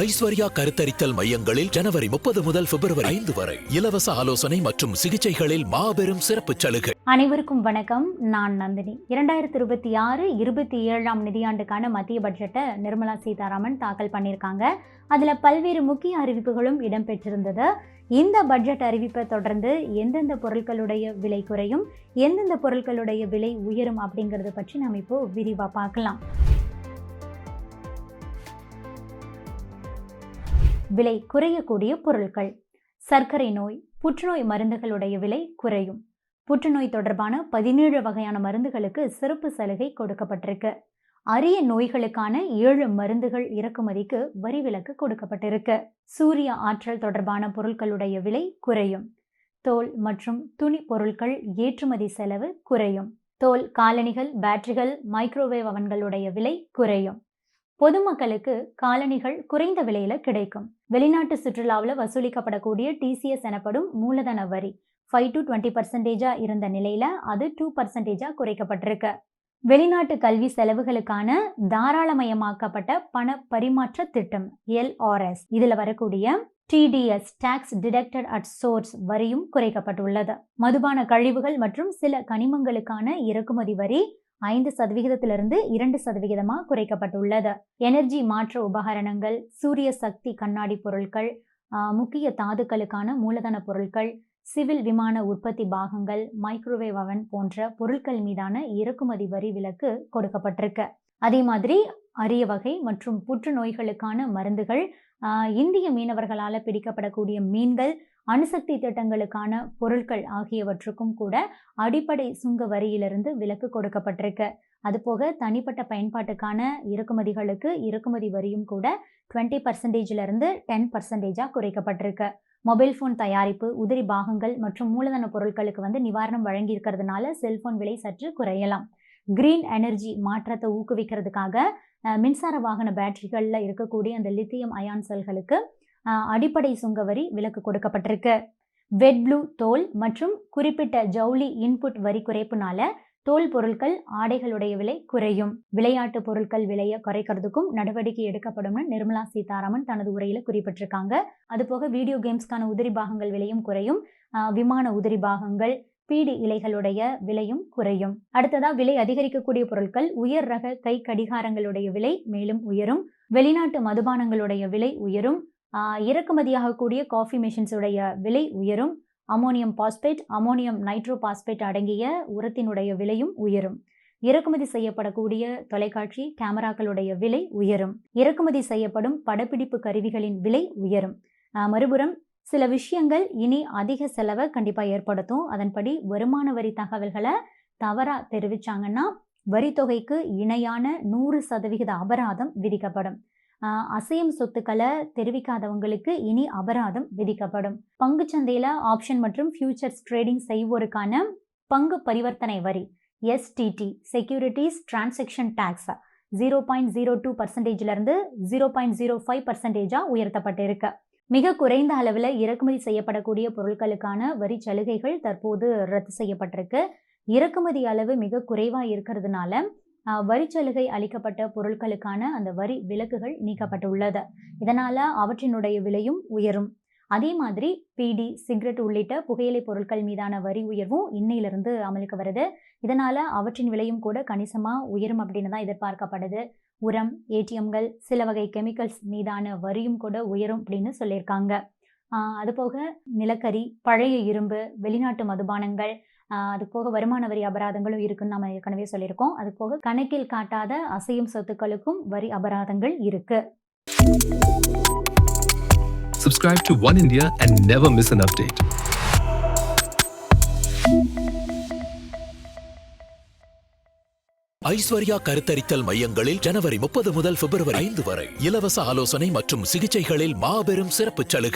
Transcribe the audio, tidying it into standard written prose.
ஐஸ்வர்யா கருத்தரித்தல் மையங்களில் ஜனவரி 30 முதல் பிப்ரவரி 5 வரை இலவச ஆலோசனை மற்றும் சிகிச்சைகளில் மாபெரும் சிறப்பு சலுகை. அனைவருக்கும் வணக்கம். நான் நந்தினி. 2026-27 நிதியாண்டுக்கான மத்திய பட்ஜெட்டை நிர்மலா சீதாராமன் தாக்கல் பண்ணியிருக்காங்க. அதில் பல்வேறு முக்கிய அறிவிப்புகளும் இடம்பெற்றிருந்தது. இந்த பட்ஜெட் அறிவிப்பை தொடர்ந்து எந்தெந்த பொருட்களுடைய விலை குறையும், எந்தெந்த பொருட்களுடைய விலை உயரும் அப்படிங்கிறத பற்றி நாம் இப்போ விரிவாக பார்க்கலாம். விலை குறையக்கூடிய பொருட்கள்: சர்க்கரை நோய், புற்றுநோய் மருந்துகளுடைய விலை குறையும். புற்றுநோய் தொடர்பான 17 வகையான மருந்துகளுக்கு சிறப்பு சலுகை கொடுக்கப்பட்டிருக்கு. அரிய நோய்களுக்கான 7 மருந்துகள் இறக்குமதிக்கு வரி விலக்கு கொடுக்கப்பட்டிருக்கு. சூரிய ஆற்றல் தொடர்பான பொருட்களுடைய விலை குறையும். தோல் மற்றும் துணி பொருட்கள் ஏற்றுமதி செலவு குறையும். தோல் காலணிகள், பேட்டரிகள், மைக்ரோவேவ் அவன்களுடைய விலை குறையும். பொதுமக்களுக்கு காலணிகள் குறைந்த விலையில கிடைக்கும். வெளிநாட்டு சுற்றுலாவில் வசூலிக்கப்படக்கூடிய டிசிஎஸ் எனப்படும் மூலதன வரி 5 to 20% இருந்த நிலையில அது 2% குறைக்கப்பட்டிருக்கு. வெளிநாட்டு கல்வி செலவுகளுக்கான தாராளமயமாக்கப்பட்ட பண பரிமாற்ற திட்டம் LRS இதுல வரக்கூடிய TDS tax deducted at source வரியும் குறைக்கப்பட்டுள்ளது. மதுபான கழிவுகள் மற்றும் சில கனிமங்களுக்கான இறக்குமதி வரி 5% 2% குறைக்கப்பட்டுள்ளது. எனர்ஜி மாற்ற உபகரணங்கள், சூரிய சக்தி கண்ணாடி பொருட்கள், முக்கிய தாதுக்களுக்கான மூலதன பொருட்கள், சிவில் விமான உற்பத்தி பாகங்கள், மைக்ரோவேவ் அவன் போன்ற பொருட்கள் மீதான இறக்குமதி வரி விலக்கு கொடுக்கப்பட்டிருக்கு. அதே மாதிரி அரிய வகை மற்றும் புற்றுநோய்களுக்கான மருந்துகள், இந்திய மீனவர்களால் பிடிக்கப்படக்கூடிய மீன்கள், அணுசக்தி திட்டங்களுக்கான பொருட்கள் ஆகியவற்றுக்கும் கூட அடிப்படை சுங்க வரியிலிருந்து விலக்கு கொடுக்கப்பட்டிருக்கு. அதுபோக தனிப்பட்ட பயன்பாட்டுக்கான இறக்குமதிகளுக்கு இறக்குமதி வரியும் கூட 20% 10% குறைக்கப்பட்டிருக்கு. மொபைல் போன் தயாரிப்பு, உதிரி பாகங்கள் மற்றும் மூலதன பொருட்களுக்கு நிவாரணம் வழங்கி இருக்கிறதுனால செல்போன் விலை சற்று குறையலாம். கிரீன் எனர்ஜி மாற்றத்தை ஊக்குவிக்கிறதுக்காக மின்சார வாகன பேட்டரிகள்ல இருக்கக்கூடிய அந்த லித்தியம் அயான் செல்களுக்கு அடிப்படை சுங்க வரி விலக்கு கொடுக்கப்பட்டிருக்கு. வெட் ப்ளூ தோல் மற்றும் குறிப்பிட்ட ஜவுளி இன்புட் வரி குறைப்புனால தோல் பொருட்கள், ஆடைகளுடைய விலை குறையும். விளையாட்டு பொருட்கள் விலையை குறைக்கிறதுக்கும் நடவடிக்கை எடுக்கப்படும்னு நிர்மலா சீதாராமன் தனது உரையில குறிப்பிட்டிருக்காங்க. அதுபோக வீடியோ கேம்ஸ்க்கான உதிரி பாகங்கள் விலையும் குறையும். விமான உதிரி பாகங்கள், பீடி இலைகளுடைய விலையும் குறையும். அடுத்ததா விலை அதிகரிக்கக்கூடிய பொருட்கள்: உயர் ரக கை கடிகாரங்களுடைய விலை மேலும் உயரும். வெளிநாட்டு மதுபானங்களுடைய விலை உயரும். இறக்குமதியாகக்கூடிய காஃபி மிஷின்ஸ் உடைய விலை உயரும். Ammonium phosphate, ammonium nitro phosphate அடங்கிய உரத்தினுடைய விலையும் உயரும். இறக்குமதி செய்யப்படக்கூடிய தொலைக்காட்சி கேமராக்களுடைய விலை உயரும். இறக்குமதி செய்யப்படும் படப்பிடிப்பு கருவிகளின் விலை உயரும். மறுபுறம் சில விஷயங்கள் இனி அதிக செலவை கண்டிப்பா ஏற்படுத்தும். அதன்படி வருமான வரி தகவல்களை தவறா தெரிவிச்சாங்கன்னா வரித்தொகைக்கு இணையான 100% அபராதம் விதிக்கப்படும். அசையும் சொத்துக்களை தெரிவிக்காதவங்களுக்கு இனி அபராதம் விதிக்கப்படும். பங்கு சந்தையில ஆப்ஷன் மற்றும் ஃபியூச்சர்ஸ் ட்ரேடிங் செய்வோருக்கான பங்கு பரிவர்த்தனை வரி STT செக்யூரிட்டிஸ் டிரான்சாக்ஷன் டாக்ஸ் 0.02% 0.05% உயர்த்தப்பட்டிருக்கு. மிக குறைந்த அளவில் இறக்குமதி செய்யப்படக்கூடிய பொருட்களுக்கான வரி சலுகைகள் தற்போது ரத்து செய்யப்பட்டிருக்கு. இறக்குமதி அளவு மிக குறைவா இருக்கிறதுனால வரிச்சலுகை அளிக்கப்பட்ட பொருட்களுக்கான அந்த வரி விலக்குகள் நீக்கப்பட்டுள்ளது. இதனால அவற்றினுடைய விலையும் உயரும். அதே மாதிரி பீடி, சிகரெட் உள்ளிட்ட புகையிலை பொருட்கள் மீதான வரி உயர்வும் இன்னையிலிருந்து அமலுக்கு வருது. இதனால அவற்றின் விலையும் கூட கணிசமா உயரும் அப்படின்னு தான் எதிர்பார்க்கப்படுது. உரம், ATMகள், சில வகை கெமிக்கல்ஸ் மீதான வரியும் கூட உயரும் அப்படின்னு சொல்லியிருக்காங்க. அதுபோக நிலக்கரி, பழைய இரும்பு, வெளிநாட்டு மதுபானங்கள், அது போக வருமான வரி அபராதங்களும் இருக்குன்னு நம்ம ஏற்கனவே சொல்லியிருக்கோம். அது போக கணக்கில் காட்டாத அசையும் சொத்துக்களுக்கும் வரி அபராதங்கள் இருக்கு. Subscribe to One India and never miss an update. Aishwarya கருத்தரித்தல் மையங்களில் ஜனவரி 30 முதல் பிப்ரவரி 5 வரை இலவச ஆலோசனை மற்றும் சிகிச்சைகளில் மாபெரும் சிறப்பு சலுகை.